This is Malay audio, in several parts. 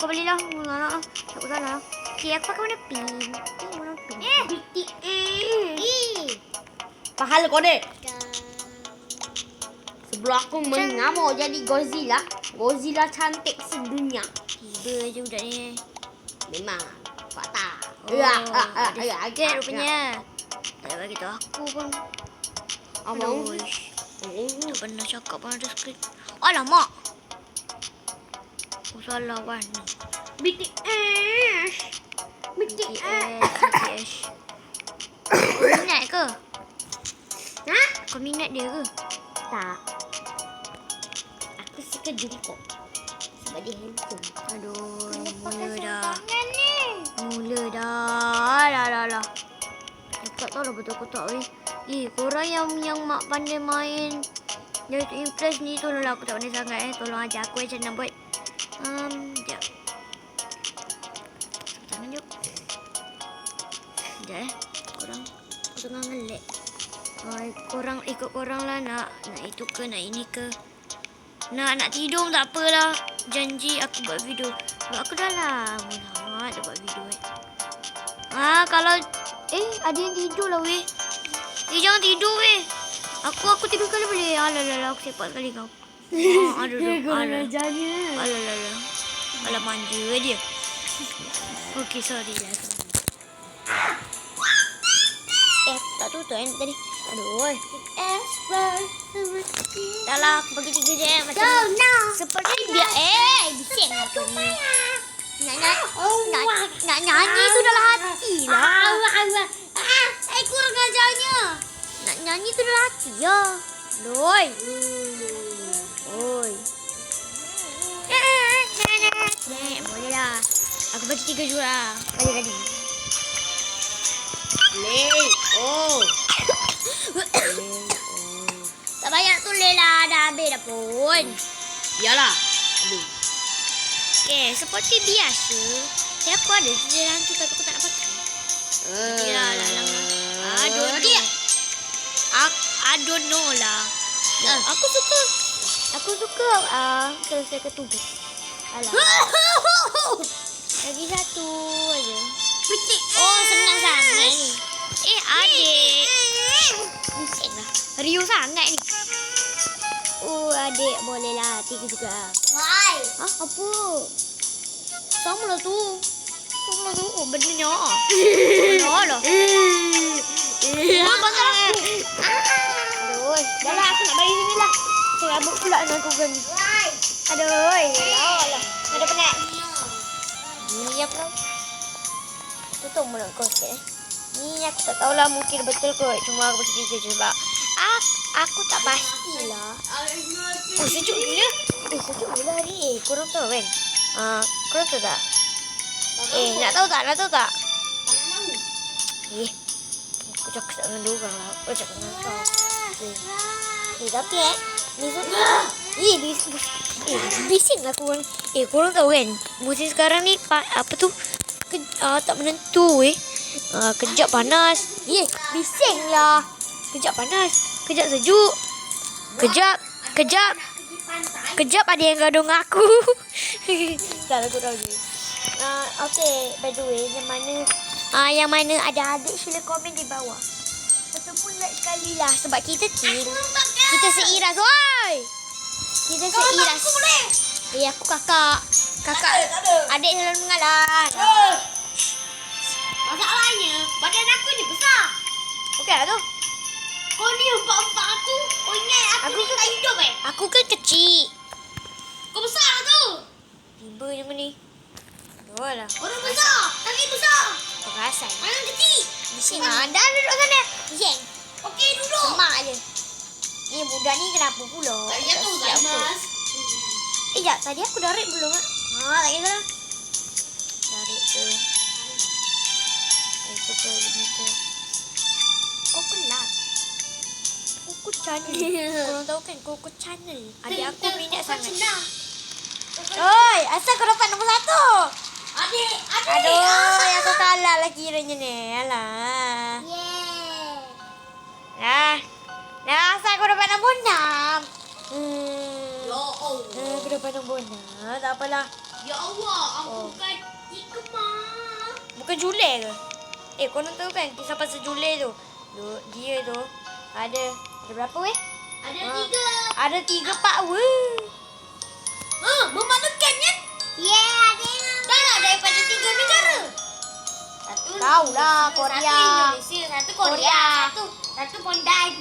tukar balik lah. Tak usah lah. Okay, aku pakai warna pink. Warna pink. BTS. Pahala kau dek. Sebelum aku mengamuk jadi Godzilla. Godzilla cantik sedunia. Tiba je budak ni. Memang. Fakta. Ada sikit rupanya. Tak bagi tahu aku pun. Abang. Tak pernah cakap pun ada skrip. Alamak. Aku salah warna. BTS. BTS. Kau minat ke? Ha? Kau minat dia ke? Tak. Aku suka diri kau. Sebab dia handsome. Aduh, mula dah. Dah. Aku tak tahu lah betul aku tak weh. Korang yang mak pandai main dari tu impress ni, tolonglah, aku tak pandai sangat Tolong ajar aku macam nak buat. Sekejap. Tangan jom. Sekejap Korang, aku tengah ngelag. Korang ikut korang lah nak itu ke, nak ini ke. Nak tidur tak apalah. Janji aku buat video. Sebab aku dah lama nak buat video kalau ada yang tidur lah weh. Jangan tidur weh. Aku tidur sekali boleh. Alah aku sepak sekali kau. Alah. Alah manja dia. Okey, sorry lah. Tak tutup tadi. Aduh. Dah lah, aku bagi 3 je macam seperti biar bising aku ni. Nak nyanyi tu dalam hati lah. Kurang ajarnya. Nak nyanyi tu dalam hati ya. Oi. Boleh lah. Aku bagi 3 juga. Kali. Tak banyak tulis lah. Dah habis dah pun. Yalah. Habis. Okay, seperti biasa. Aku ada je hantu tapi aku tak nak pakai. I don't know lah. Aku suka selesaikan tugas. Alah. Lagi satu aja. Senang sangat ni. Adik. Bising lah. Rio sangat ni. Adik boleh lah. 3 juga. Why? Apa? Sama lah tu. Benarnya. Lah. Bantal aku. Aduh. Dah lah, aku nak bagi sini lah. Saya rabut pula dengan aku kan. Aduh. Lah. Ada penat. Ni apa? Tutup mulut kau sikit. Ni aku tak tahulah, mungkin betul kot. Cuma aku bagi 3 je sebab aku tak pastilah. Sejuk gila. Sejuk gila hari ni. Korang tahu kan? Korang tahu tak? Nak tahu tak? Aku cakap dengan diorang lah. Aku cakap dengan kau. Tapi bising lah korang. Korang tahu kan? Musim sekarang ni apa tu? Tak menentu kejap panas. Bising lah. Kejap panas, kejap sejuk. Kejap ada yang gaduh dengan aku. Tak aku tahu je. Okay, by the way, yang mana ada adik sila komen di bawah. Ataupun like sekali lah. Sebab kita kita seiras. Oi! Kita seiras. Aku kakak. Adik selalu mengalah. Masalahnya, badan aku ni besar. Okey lah tu. Kau ni empat aku. Kau ingat aku ni tak hidup Aku kan kecil. Kau besar lah tu. Tiba je ni. Aduh lah. Orang besar. Kaki besar. Perasan. Orang kecil. Bising lah. Anda duduk sana. Bising. Okey, duduk. Semak je. Ni budak ni kenapa pula? Tak jatuh tak, Mas? Sekejap. Tadi aku dah rip belum? Tak kisah. Dah rip ke? Itu ke? Ini ke? Kau kelak. Kuku channel. Korang tahu kan kuku channel. Adik aku minat sangat. Oi, asal kau dapat nombor 1? Adik. Aduh, aku kalah lah kiranya ni. Alah. Dah asal kau dapat nombor 6. Ya Allah. Aku dapat nombor 6. Tak apalah. Ya Allah, Bukan Julai ke? Korang tahu kan kisah pasal Julai tu? Dia tu ada berapa weh? Ada Ah. 3. Ada 3 power. Memalukan kan? Dah lah daripada 3 negara. Satu Tahu lah, Indonesia, Korea. Satu Indonesia, satu Korea, Korea. satu Pondan.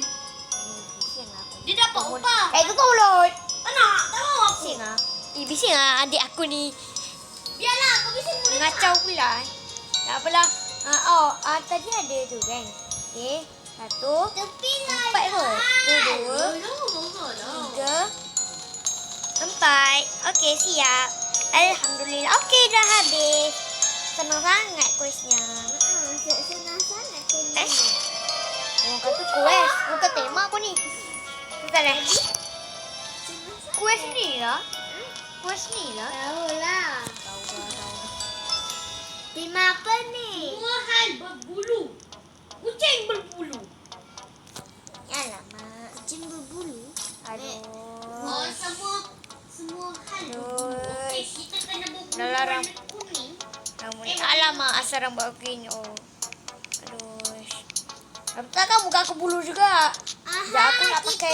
Dia dapat upah. Itu kau mulut. Tak nak, tak mau aku. Bising ah. Bising ah adik aku ni. Biarlah, kau bisa mula. Ngacau pula. Tak apalah. Tadi ada tu kan. Okey. 1, Tepi lah. 4 kot. 2, 3, 4. Okey, siap. Alhamdulillah. Okey, dah habis. Senang sangat kuisnya. Senang sangat. Orang kata kuis. Bukan tema apa ni. Bukan eh? Kuis ni lah. Kuis ni lah. Tahu lah. Tahu dah. Tema apa ni? Semua hal berbulu. Kucing berbulu. Alamak. Kucing berbulu? Aduh. Semua hal Aduh. berbulu. Okey, kita kena berbulu Dah larang. warna kuning. Alamak, asal rambut aku ini. Aduh. Takkan muka aku bulu juga. Sekejap aku nak pakai.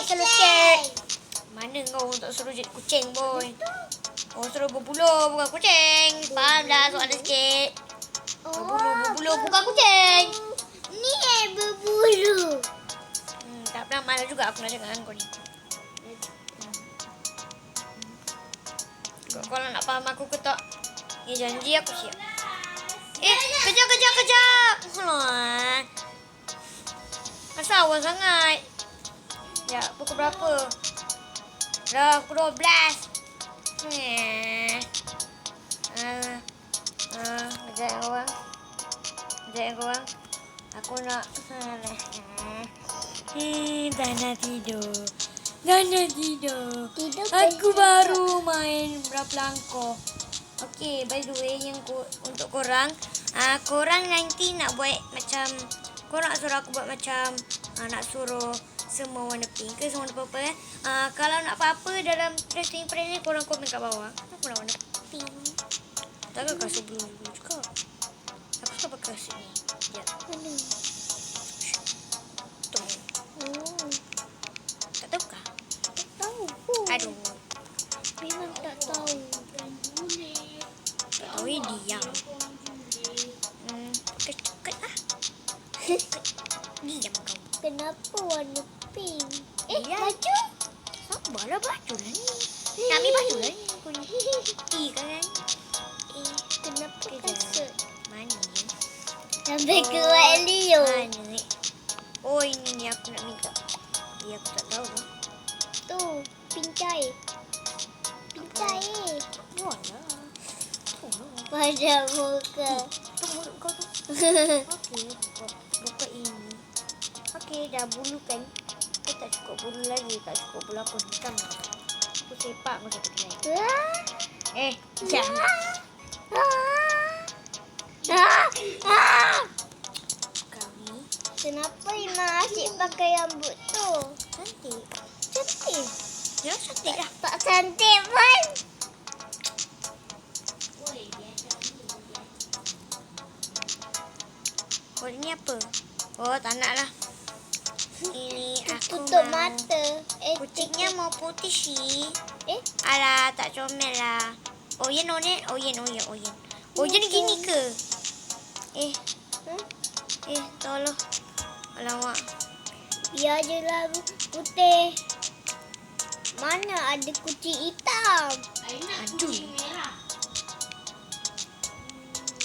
Selesai. Mana kau untuk suruh jadi kucing, boy? Suruh berbulu, bukan kucing. Faham dah soalan sikit. Berbulu, bukan kucing. Ni berbulu. Tak pernah malas juga aku nak cakap dengan kau ni. Kalau nak faham aku ke tak? Janji aku siap. Kejap. Alah. Asal awal sangat. Ya, pukul berapa? Dah, pukul 12. Kejap korang. Aku nak dah nak tidur. Aku baru main berpelangko. Okey, by the way untuk korang, korang nanti nak buat macam korang nak suruh aku buat macam nak suruh semua warna pink ke semua warna purple kan. Kalau nak apa-apa dalam dressing friend ni korang komen kat bawah. Aku nak warna pink. Takkan kasut blue juga. Aku suka pakai kasut ni. Sekejap. Mana? Tuh. Tak tahu kah? Tak tahu. Aduh. Memang tak tahu. Tak tahu diam. Cekat lah. Diam kau. Kenapa warna pink? Ya. Baju? Sabarlah baju lah ni. Nak ambil baju lah ni. Aku ni. Kan? Kenapa Kejap. kasut? Mana ni? Sampai keluar Leo. Mana ni? Ini ni aku nak minta. Aku tak tahu lah. Tu, pincai. Walah. Pada muka. Tu mulut kau tu. Okey. Buka ini. Okey, dah bulu kan. Tak cukup bulu lagi. Tak cukup bulu aku hitam. Aku sepak kau satu kali. Jangan. Kau ni Kenapa Imam asyik pakai rambut tu? cantik. Cantik. Ya, cantik lah. Tak cantik pun. Oh, ini apa? Tak nak lah. Ini aku Tutup mau. mata. Kucingnya mau putih sih. Eh? Alah, tak comel lah. Oyen. Oyen gini ke? Tolong. Alamak. Biar je lah putih. Mana ada kucing hitam? Aduh.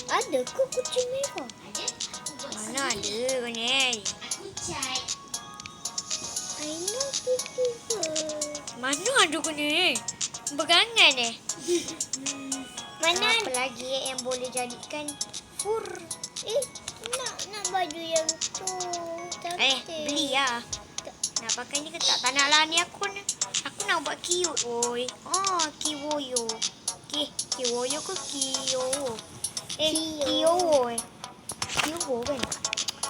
Ada ke kucing merah? Mana ada kau ni? Aina gitu ke? Mana ada kau ni? Pegangan Mana Apa lagi yang boleh jadikan fur? nak baju yang tu. Cantik. Beli lah. Nak pakai ni ke tak? Tak nak lah ni aku nak buat cute. Kiwoyo. Kiwoyo ke Kiyowo? Kiyowo Kiyowo kan?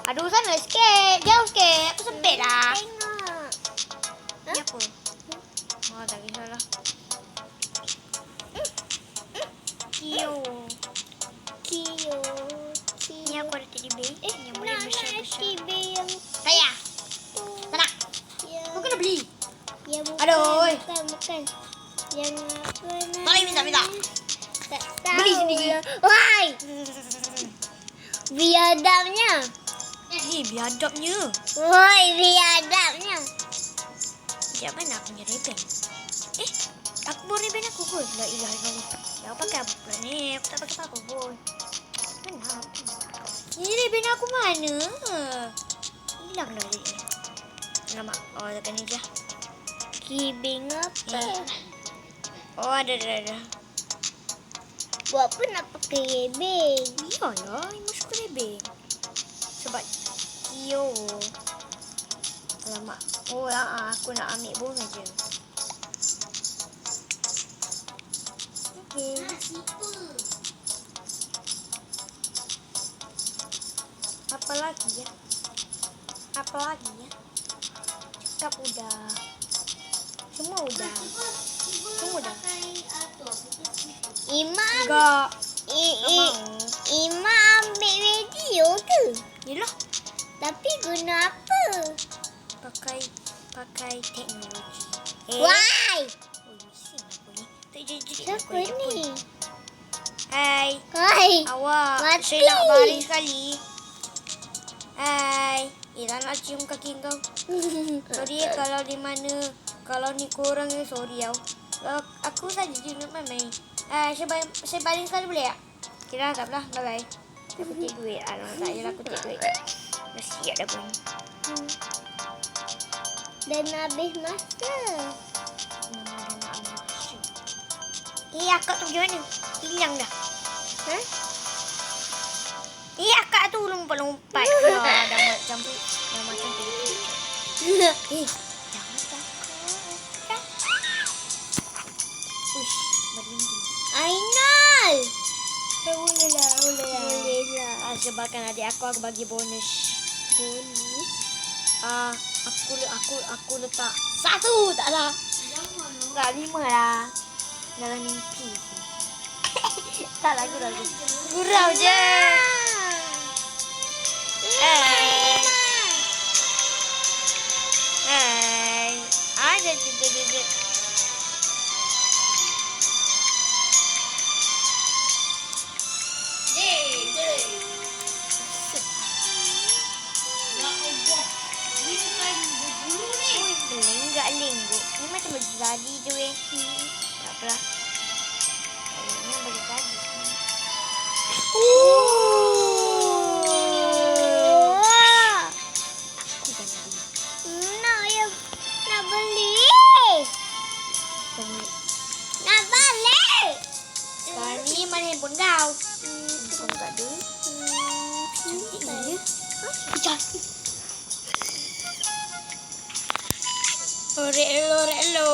Aduh, sana sikit. Jauh sikit. Aku sempit lah. Tengok. Ni apa? Tak kisahlah. Kiyowo. bear yang boleh besar-besar. bear yang Saya. Tak nak. yang Kau kena beli. yang bukan. Aduh. Bukan. Yang apa nama? Tak boleh minta. Tak tahu. Beli sendiri. Why? Biadabnya. Biadabnya. Woi, biadabnya. Sekejap mana aku punya rebel? Aku bawa rebel aku pun. La ilaha illallah. Dah pakai apa pula ni? Aku tak pakai apa-apa pun. Mana aku? Ini rebel aku mana? Hilang dah rebel. Alamak. Oh, tekan ni je. Kibing apa? Oh, ada. Buat apa nak pakai rebeng? Iyalah, Imu suka rebel. Sebab Kio. Alamak. Oh, aku nak ambil bunga je. Okay. Apa lagi ya? Cakap udah. Semua udah. Imam Enggak. Imam ambil video ke? Yelah. Tapi guna apa? Pakai teknologi. Why? Oh, bising aku ni. Tak jadi. Siapa ni? Hai. Hai. Awak. Mati. Saya nak baring sekali. Hai. Tak nak cium kaki kau. Sorry kalau di mana. Kalau ni korang ni sorry tau. Aku saja je nak main. Saya baring sekali boleh tak? Kira tak lah. Bye-bye. Aku take duit. Alamak tak je lah aku take duit. Dah siap dah pun. Dan habis masa. Akak tu pergi mana? Hilang dah. Hah? Akak tu lompat-lompat. Dah macam jangan takut. Uish, berhenti. Ainal. Boleh lah. Boleh lah. Sebabkan adik aku bagi bonus. Bonus. Aku letak 1, tak lah. Tak 5 lah. Dalam mimpi. Tak lah, gurau je. Hai. Ada tidur. Lenggak. Ni macam baju tadi je weh. Tak apalah. Kayaknya baju tadi. Aku jangan beli. Nak beli. Kamu Nak balik. sekarang ni mana handphone kau? Kau tak ada. Cantik dia. Cantik. Relo.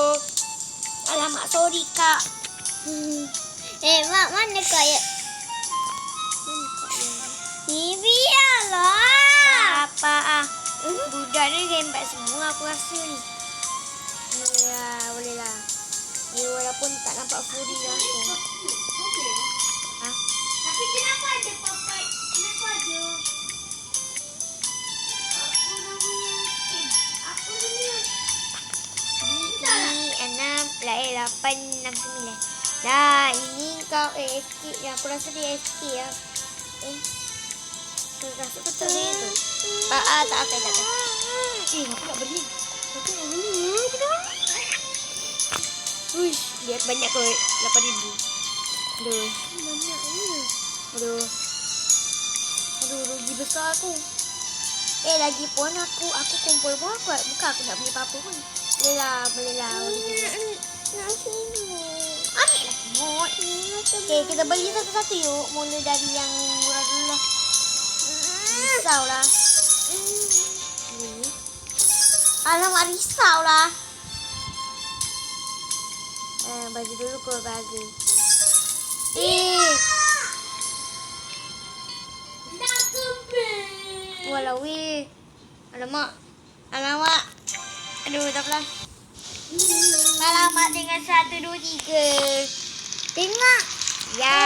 Alamak, sorry kak. Mak, mana kau ya? Ni biarlah. Apa budak ni rembat semua aku rasa ni. Boleh lah. Walaupun tak nampak furi langsung. Tapi kenapa ada papai? Kenapa ada? Apa namanya? 6, 8, 6, 9. Dah, ini kau sikit je. Aku rasa dia sikit ya. Rasa betul ni tu. Tak akan. Aku nak beli. Uish, dia banyak kot. 8,000. Aduh. Rugi besar aku. Lagi pun aku kumpul pun bukan aku nak beli apa-apa pun. Boleh lah. Nak sini. Ambil lah semut. Okay, kita beli satu-satu yuk. Mula dari yang murah dulu lah. Risau lah. Alamak, risau lah. Baju dulu kot baju. Nak kembali. Walau weh. Alamak. Aduh, tak apalah. Alamak dengan 1, 2, 3. Tengok. Ya.